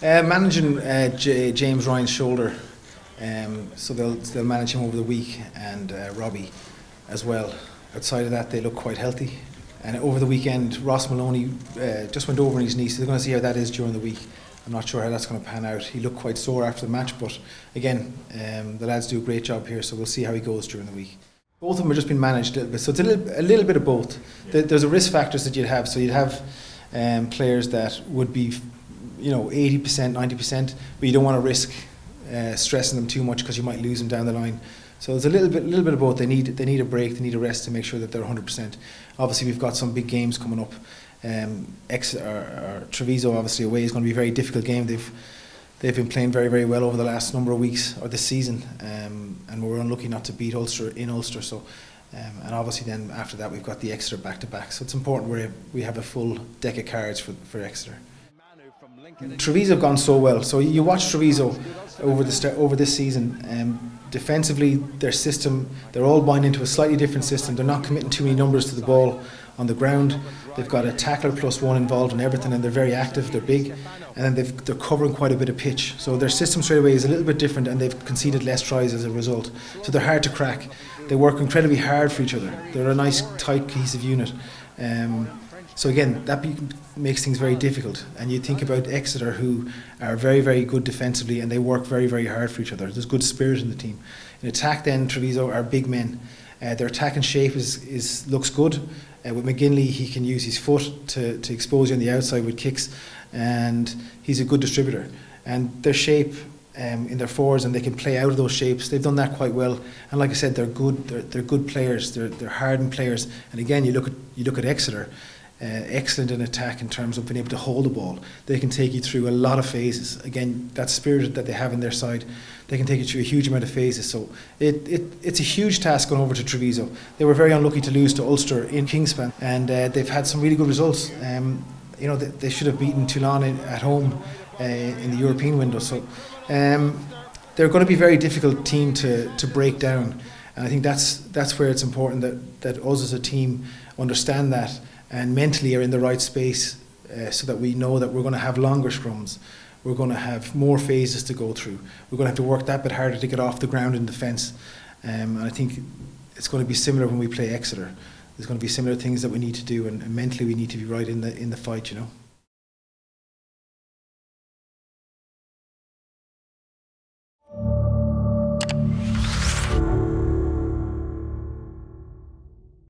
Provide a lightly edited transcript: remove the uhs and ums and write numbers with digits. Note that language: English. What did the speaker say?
Managing James Ryan's shoulder, so they'll manage him over the week, and Robbie as well. Outside of that, they look quite healthy. And over the weekend, Ross Maloney just went over on his knee, so they're going to see how that is during the week. I'm not sure how that's going to pan out. He looked quite sore after the match, but again, the lads do a great job here, so we'll see how he goes during the week. Both of them are just being managed a little bit, so it's a little bit of both. There's a risk factors that you'd have, so you'd have players that would be, 80%, 90%, but you don't want to risk stressing them too much because you might lose them down the line. So there's a little bit of both. They need a break, they need a rest to make sure that they're 100%. Obviously, we've got some big games coming up. Treviso, obviously away, is going to be a very difficult game. They've been playing very, very well over the last number of weeks or this season, and we're unlucky not to beat Ulster in Ulster. So, and obviously then after that we've got the Exeter back-to-back. So it's important we have a full deck of cards for Exeter. Treviso have gone so well. So you watch Treviso over this season. Defensively, their system, they're all buying into a slightly different system. They're not committing too many numbers to the ball on the ground. They've got a tackler plus one involved in everything, and they're very active, they're big, and then they're covering quite a bit of pitch. So their system straight away is a little bit different, and they've conceded less tries as a result. So they're hard to crack. They work incredibly hard for each other. They're a nice, tight, cohesive unit. So again, that makes things very difficult. And you think about Exeter, who are very, very good defensively, and they work very, very hard for each other. There's good spirit in the team. In attack then, Treviso are big men. Their attacking shape looks good. With McGinley, he can use his foot to expose you on the outside with kicks, and he's a good distributor. And their shape in their forwards, and they can play out of those shapes. They've done that quite well. And like I said, they're good. They're good players. They're hardened players. And again, you look at Exeter. Excellent in attack in terms of being able to hold the ball. They can take you through a lot of phases. Again, that spirit that they have in their side, they can take you through a huge amount of phases. So it's a huge task going over to Treviso. They were very unlucky to lose to Ulster in Kingspan, and they've had some really good results. They should have beaten Toulon at home in the European window. So they're going to be a very difficult team to break down, and I think that's where it's important that us as a team understand that, and mentally are in the right space, so that we know that we're going to have longer scrums, we're going to have more phases to go through, we're going to have to work that bit harder to get off the ground in defence, and I think it's going to be similar when we play Exeter. There's going to be similar things that we need to do, and mentally we need to be right in the fight,